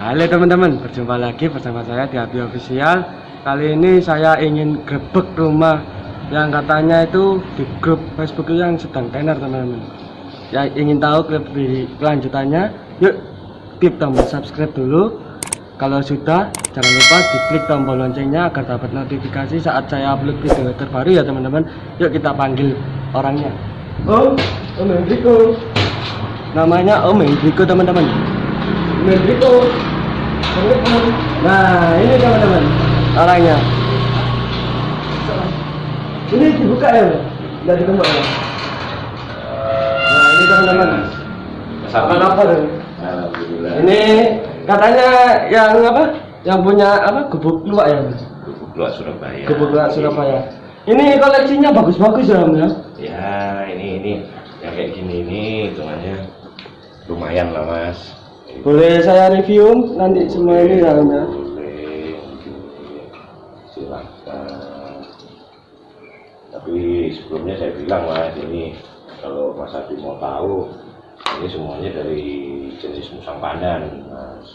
Halo teman-teman, berjumpa lagi bersama saya di Abi Official. Kali ini saya ingin grebek rumah yang katanya itu di grup Facebook yang sedang tenar teman-teman. Yang ingin tahu lebih kelanjutannya, yuk klik tombol subscribe dulu. Kalau sudah, jangan lupa diklik tombol loncengnya agar dapat notifikasi saat saya upload video terbaru ya teman-teman. Yuk kita panggil orangnya. Om Hendriko. Namanya Om Hendriko teman-teman. Om Hendriko. Nah ini teman-teman orangnya. Ini dibuka ya, nggak ditumbuk ya. Nah ini teman-teman. Apa dong? Ini katanya yang apa? Yang punya apa? Gubuk luwak ya? Gubuk luwak Surabaya. Gubuk luwak Surabaya. Ini koleksinya bagus-bagus ya, Om ya? Ya, ini yang kayak gini ini hitungannya lumayan lah, Mas. Boleh saya review nanti semua ini ya, Om ya? Boleh. Silakan. Tapi sebelumnya saya bilang, Mas, ini kalau Mas Adi mau tahu, ini semuanya dari jenis musang pandan, Mas.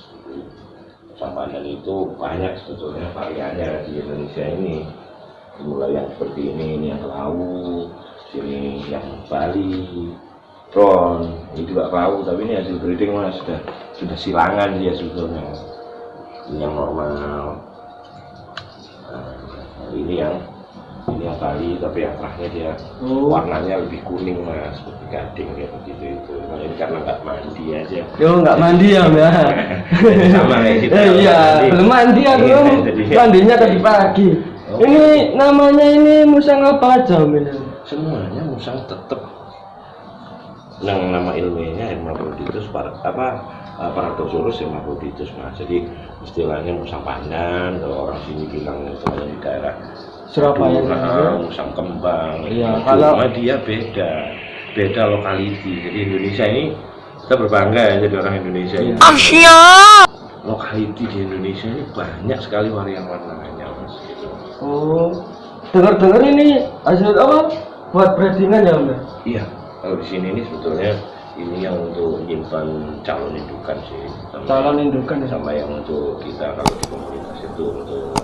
Musang pandan itu banyak sebetulnya variannya di Indonesia ini. Mulai yang seperti ini yang lawu, sini yang Bali, Ron, ini juga lawu, tapi ini hasil breeding Mas, sudah silangan dia sebetulnya. Ini yang normal. Nah, ini yang Bali, tapi yang terakhir dia warnanya lebih kuning Mas, seperti gading kayak begitu itu. Nah, ini karena nggak mandi aja. Yo nggak mandi ya, Om ya? Sama kayak gitu. Iya, belum mandi ya belum. Mandinya tadi pagi. Ini namanya ini musang apa aja, Om? Semuanya musang tetap. Yang nama ilmiahnya Hermaphroditus Paradoxurus Hermaphroditus, Mas. Jadi istilahnya musang pandan, kalau orang sini bilang misalnya di daerah Surabaya, musang kembang. Iya, kalau dia beda lokaliti. Jadi Indonesia ini kita berbangga ya jadi orang Indonesia ini. Lokaliti di Indonesia ini banyak sekali varian warnanya, Mas. oh, dengar-dengar ini hasil apa? Buat breedingan ya, Om? Iya, kalau di sini ini sebetulnya ini yang untuk menyimpan calon indukan sih. Calon indukan ya? Sama yang untuk kita kalau di komunitas itu untuk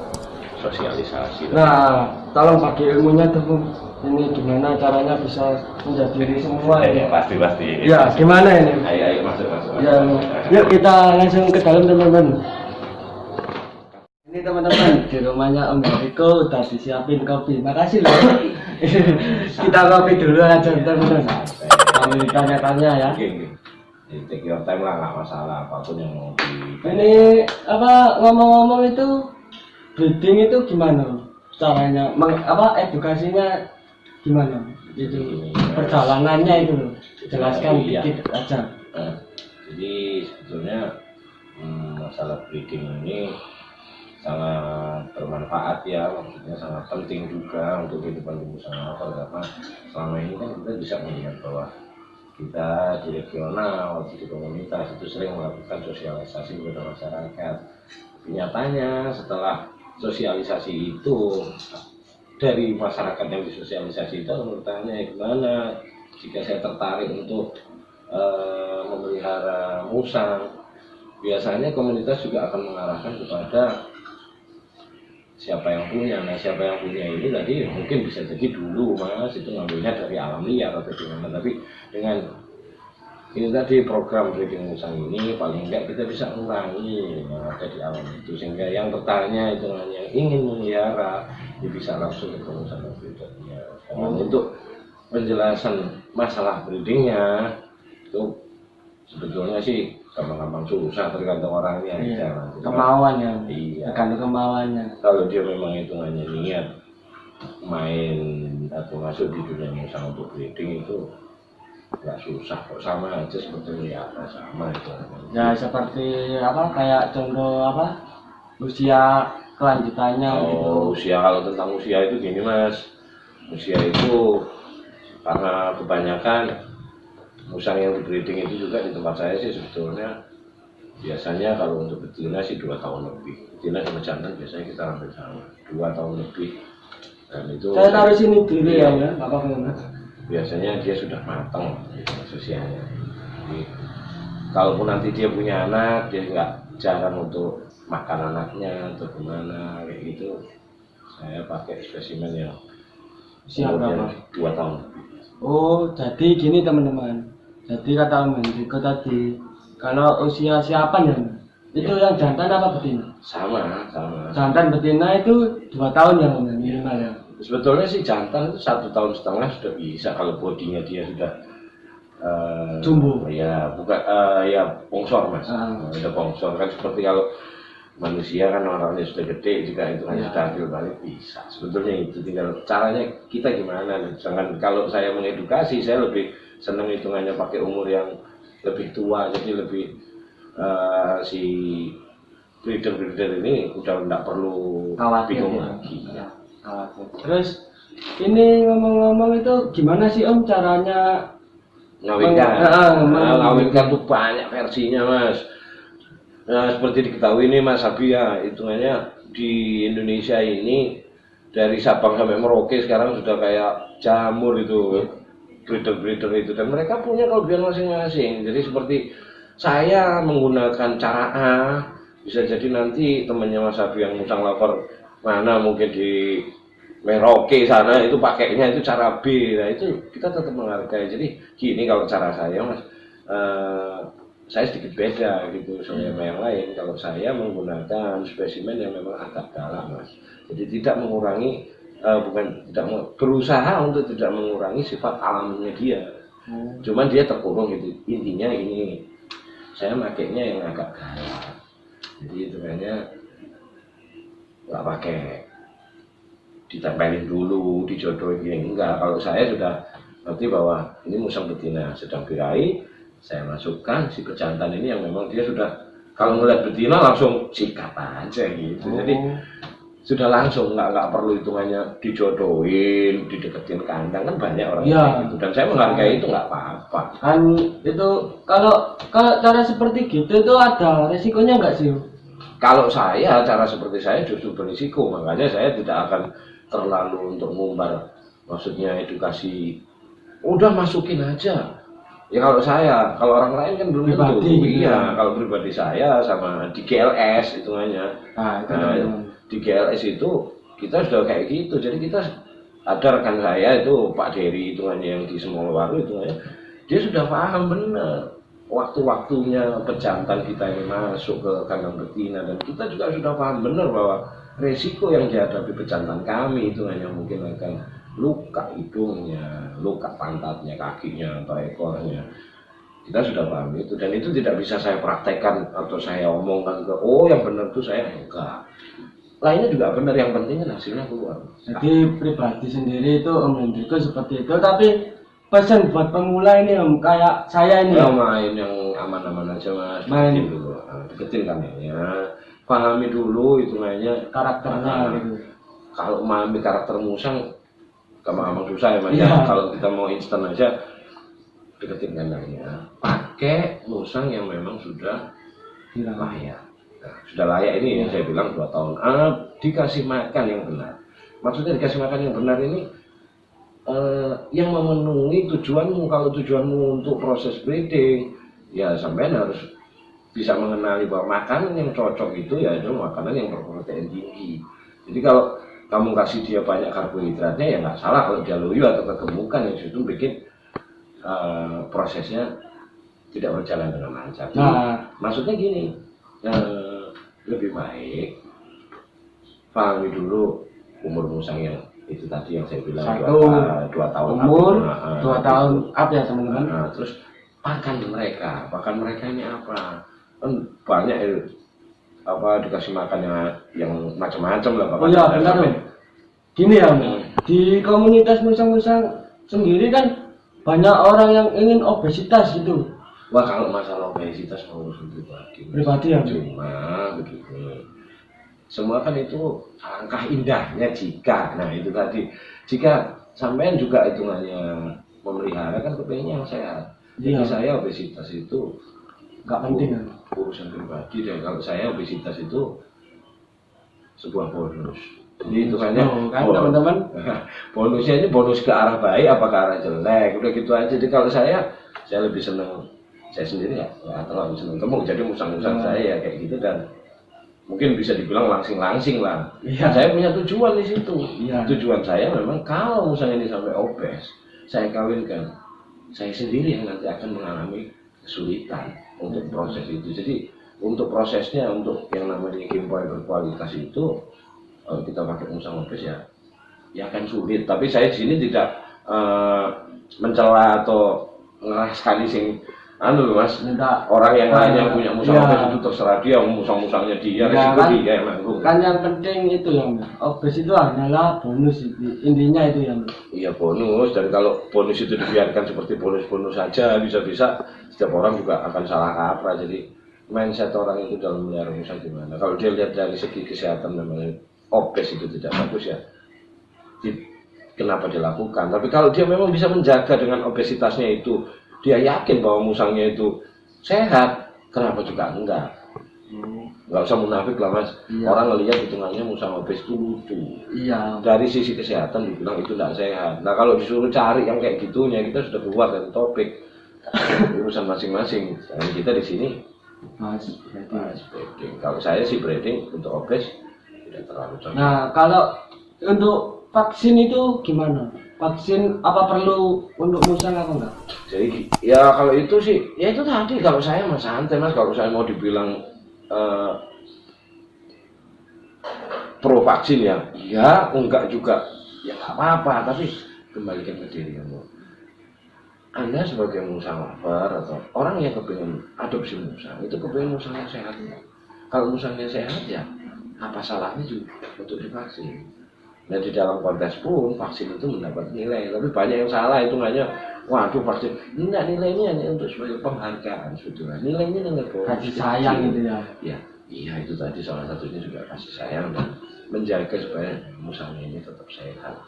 sosialisasi. Nah, tolong bagi ilmunya tuh, ini gimana caranya bisa menjadi diri semua ya? Pasti. Ya, gimana ini? Ayo masuk. Ya, yuk kita langsung ke dalam teman-teman. Ini teman-teman di rumahnya Om Hendriko udah disiapin kopi. Makasih loh. Kita kopi dulu aja teman-teman. Kami tanya-tanya ya. Ini take your time lah, nggak masalah apapun yang mau di. Ini apa ngomong-ngomong itu breeding itu gimana caranya? Edukasinya gimana? Itu perjalanannya itu loh. Jelaskan dikit aja. Jadi sebetulnya masalah breeding ini sangat bermanfaat ya, maksudnya sangat penting juga untuk kehidupan pengusaha karena selama ini kan kita bisa melihat bahwa kita di regional, di komunitas itu sering melakukan sosialisasi kepada masyarakat. Nyatanya setelah sosialisasi itu dari masyarakat yang disosialisasi itu bertanya gimana jika saya tertarik untuk memelihara musang, biasanya komunitas juga akan mengarahkan kepada siapa yang punya. Nah, siapa yang punya ini tadi mungkin bisa jadi dulu Mas itu ngambilnya dari alam liar atau gimana, tapi dengan ini tadi program breeding musang ini paling enggak kita bisa mengurangi yang ada di alam itu, sehingga yang bertanya itu hanya ingin memelihara dia bisa langsung ke musang breedernya. Untuk penjelasan masalah breedingnya itu sebetulnya sih gampang-gampang susah, tergantung orangnya aja. Kemauan ya. Iya. Tergantung kemauannya. Kalau dia memang hitungannya niat main atau masuk di dunia musang untuk breeding itu nggak susah kok, sama aja seperti melihara sama itu. Ya seperti apa kayak contoh apa usia kelanjutannya gitu. Usia, kalau tentang usia itu gini Mas, usia itu karena kebanyakan musang yang di breeding itu juga di tempat saya sih sebetulnya biasanya kalau untuk betina sih 2 tahun lebih. Betina sama jantan biasanya kita hampir sama 2 tahun lebih. Dan itu saya taruh sini dulu ya, apa-apa. Biasanya dia sudah matang usianya. Jadi kalaupun nanti dia punya anak, dia nggak jarang untuk makan anaknya atau gimana kayak gitu. Saya pakai spesimen yang Usia berapa? 2 tahun. Oh, jadi gini teman-teman. Jadi kata Om Hendriko tadi, kalau usia siapan ya, itu yang jantan apa betina? Sama. Jantan betina itu 2 tahun ya Om, minimal ya. Sebetulnya sih jantan itu 1,5 tahun sudah bisa kalau bodinya dia sudah Jumbo. ya bukan ya bongsor mas. Udah bongsor kan, seperti kalau manusia kan orangnya sudah gede juga itu hanya sudah ambil balik bisa. Sebetulnya itu tinggal caranya kita gimana nih. Jangan kalau saya mengedukasi, saya lebih senang hitungannya pakai umur yang lebih tua, jadi lebih si breeder ini udah nggak perlu bingung lagi. Ya. Terus ini ngomong-ngomong itu gimana sih Om caranya ngawinkan tuh banyak versinya mas. Nah seperti diketahui ini Mas Abi ya, hitungannya di Indonesia ini dari Sabang sampai Merauke sekarang sudah kayak jamur itu breeder itu, dan mereka punya kelebihan masing-masing. Jadi seperti saya menggunakan cara A, bisa jadi nanti temannya Mas Abi yang musang lapar mana mungkin di Merauke sana itu pakainya itu cara B. Nah itu kita tetap menghargai. Jadi gini kalau cara saya mas, saya sedikit beda gitu sama yang lain. Kalau saya menggunakan spesimen yang memang agak dalam mas, jadi tidak mengurangi berusaha untuk tidak mengurangi sifat alaminya dia. Cuman dia terkurung gitu. Intinya ini saya makainya yang agak dalam, jadi itu kayaknya nggak pakai ditempelin dulu, dijodohin gini, enggak. Kalau saya sudah ngerti bahwa ini musang betina sedang birahi, saya masukkan si pejantan ini yang memang dia sudah kalau ngeliat betina langsung sikat aja gitu. Jadi sudah langsung nggak perlu hitungannya dijodohin, dideketin kandang, kan banyak orang gitu. Dan saya menghargai itu nggak apa-apa. Kan itu kalau cara seperti gitu itu ada resikonya nggak sih? Kalau saya cara seperti saya justru berisiko, makanya saya tidak akan terlalu untuk ngumbar, maksudnya edukasi udah masukin aja ya. Kalau saya, kalau orang lain kan belum tentu. Iya, kalau pribadi saya sama di GLS hitungannya. Di GLS itu kita sudah kayak gitu. Jadi kita ada rekan saya itu Pak Dery hitungannya yang di Semolwaru hitungannya, dia sudah paham benar waktu-waktunya pejantan kita ini masuk ke kandang betina, dan kita juga sudah paham benar bahwa resiko yang dihadapi pejantan kami itu hanya mungkin akan luka hidungnya, luka pantatnya, kakinya, atau ekornya. Kita sudah paham itu, dan itu tidak bisa saya praktekkan atau saya omongkan ke yang benar itu saya enggak. Lainnya juga benar, yang penting kan hasilnya keluar. Jadi pribadi sendiri itu Om Hendriko seperti itu, tapi pesan buat pemula ini Om, kayak saya ini main yang aman-aman aja mas, deketin dulu, deketin kandangnya, pahami dulu hitungannya karakternya gitu. Kalau memahami karakter musang gampang susah ya mas. Kalau kita mau instan aja, deketin kandangnya, pakai musang yang memang sudah layak. Sudah layak ini yang saya bilang 2 tahun. Dikasih makan yang benar. Maksudnya dikasih makan yang benar ini yang memenuhi tujuanmu. Kalau tujuanmu untuk proses breeding, ya sampai harus bisa mengenali bahwa makanan yang cocok itu ya itu makanan yang berprotein tinggi. Jadi kalau kamu kasih dia banyak karbohidratnya ya nggak salah kalau dia loyo atau kegemukan, yang itu bikin prosesnya tidak berjalan dengan lancar. Maksudnya gini, lebih baik pahami dulu umur musang yang itu tadi yang saya bilang 2 tahun umur 2 tahun up ya teman-teman. Terus pakan mereka ini apa? Kan banyak dikasih makan yang macam-macam lah. Benar. Gini ya, di komunitas musang-musang sendiri kan banyak orang yang ingin obesitas gitu. Wah, kalau masalah obesitas mau pribadi ya. Cuma begini, semua kan itu alangkah indahnya jika, itu tadi, jika sampean juga hitungannya memelihara kan kepengennya yang sehat. Jadi saya obesitas itu nggak penting kan? Urusan pribadi deh. Kalau saya obesitas itu sebuah bonus. Jadi itu hanya teman-teman. Bonusnya ini bonus ke arah baik apa ke arah jelek, udah gitu aja. Jadi kalau saya lebih senang saya sendiri ya terlalu senang gemuk, jadi musang-musang saya ya kayak gitu, dan mungkin bisa dibilang langsing-langsing lah. Iya. Saya punya tujuan di situ. Iya. Tujuan saya memang kalau musang ini sampai obes, saya kawinkan, saya sendiri yang nanti akan mengalami kesulitan untuk proses itu. Jadi untuk prosesnya, untuk yang namanya kimpoy berkualitas itu, kalau kita pakai musang obes ya akan sulit. Tapi saya di sini tidak mencela atau ngerasani sing mas, orang yang lain yang punya musang obes itu terserah dia, musang-musangnya dia, resiko kan, dia yang nanggung. Kan yang penting itu yang obes itu hanyalah bonus, intinya itu yang. Iya, bonus, dan kalau bonus itu dibiarkan seperti bonus-bonus saja, bisa-bisa setiap orang juga akan salah kaprah. Jadi mindset orang itu dalam melihara musang gimana? Kalau dia lihat dari segi kesehatan memang obes itu tidak bagus ya, kenapa dilakukan? Tapi kalau dia memang bisa menjaga dengan obesitasnya itu, dia yakin bahwa musangnya itu sehat, kenapa juga enggak? Nggak usah munafik lah mas. Iya. Orang ngelihat hitungannya musang obes itu lucu. Iya. Dari sisi kesehatan dibilang itu tidak sehat. Nah kalau disuruh cari yang kayak gitunya, kita sudah keluar dari topik urusan masing-masing. Dan kita di sini mas breeding. Kalau saya sih breeding untuk obes tidak terlalu cocok. Nah kalau untuk vaksin itu gimana? Vaksin apa perlu untuk musang apa enggak? Jadi ya kalau itu sih, ya itu tadi kalau saya mas santai mas, kalau saya mau dibilang pro vaksin ya enggak juga, ya nggak apa-apa, tapi kembalikan ke diri kamu. Anda sebagai musang lover atau orang yang kepingin adopsi musang, itu kepingin musangnya sehat. Kalau musangnya sehat ya apa salahnya juga untuk divaksin. Nah di dalam kontes pun vaksin itu mendapat nilai, tapi banyak yang salah hitungannya. Waduh vaksin, enggak, nilainya hanya untuk sebagai penghargaan sebetulnya. Nilainya nilai kasih sayang gitu ya. Iya itu tadi salah satunya juga kasih sayang dan menjaga supaya musangnya ini tetap sehat.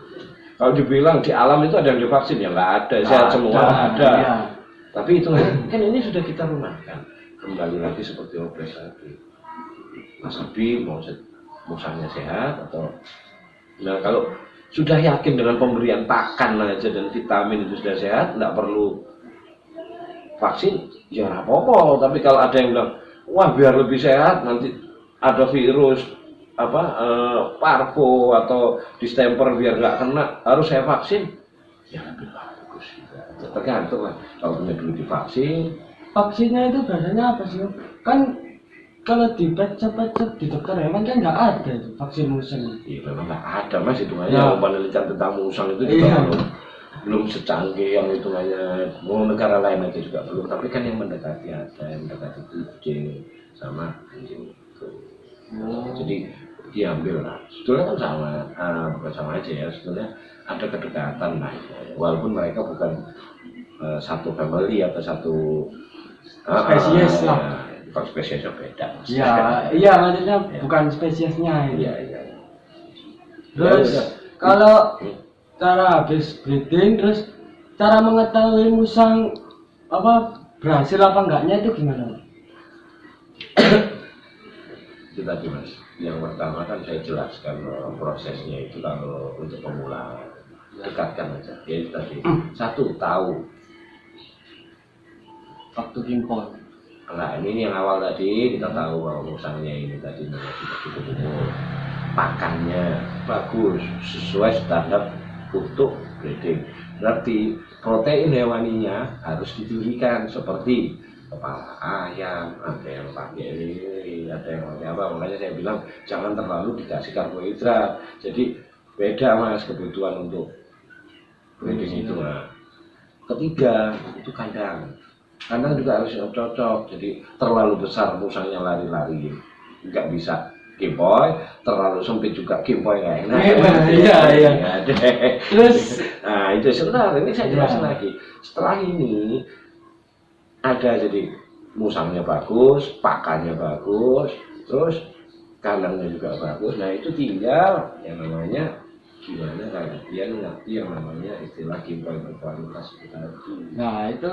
Kalau dibilang di alam itu ada yang divaksin ya nggak ada, sehat semua ada. Iya. Tapi itu kan ini sudah kita rumahkan. Kembali lagi seperti obes tadi. Mas Abi mau musangnya sehat atau. Nah kalau sudah yakin dengan pemberian pakan aja dan vitamin itu sudah sehat, tidak perlu vaksin, ya apa-apa. Tapi kalau ada yang bilang, wah biar lebih sehat nanti ada virus parvo atau distemper biar nggak kena, harus saya vaksin, ya lebih bagus juga. Tergantung lah, kalau punya duit divaksin. Vaksinnya itu biasanya apa sih? Kan kalau di pecah-pecah di dokter hewan kan nggak ada itu vaksin musang. Iya memang nggak ada mas, hitungannya penelitian tentang musang itu juga belum secanggih yang hitungannya mau negara lain aja juga belum, tapi kan yang mendekati ada, yang mendekati kucing sama anjing itu. Jadi diambil lah, sebetulnya kan bukan sama aja ya, sebetulnya ada kedekatan lah ya. Walaupun mereka bukan satu family atau satu spesies lah. Kalau spesiesnya beda. Iya maksudnya bukan spesiesnya. Iya. Terus kalau cara habis breeding, terus cara mengetahui musang berhasil apa enggaknya itu gimana? Itu tadi mas, yang pertama kan saya jelaskan prosesnya itu kalau untuk pemula dekatkan aja. Ya itu tadi. Satu, tahu waktu impor. Nah ini yang awal tadi kita tahu bahwa musangnya ini tadi sudah cukup umur, pakannya bagus sesuai standar untuk breeding. Berarti protein hewaninya harus ditinggikan seperti kepala ayam, ada yang pakai ini, ada yang pakai apa. Makanya saya bilang jangan terlalu dikasih karbohidrat. Jadi beda mas kebutuhan untuk breeding itu. Nah, ketiga itu kandang. Kandang juga harus cocok, jadi terlalu besar musangnya lari-lari nggak bisa kimpoy, terlalu sempit juga kimpoy nggak enak. Iya. Terus, nah itu sebentar, ini saya jelasin lagi. Setelah ini ada jadi musangnya bagus, pakannya bagus, terus kandangnya juga bagus. Nah itu tinggal yang namanya gimana kalian ngerti yang namanya istilah kimpoy berkualitas itu. Nah itu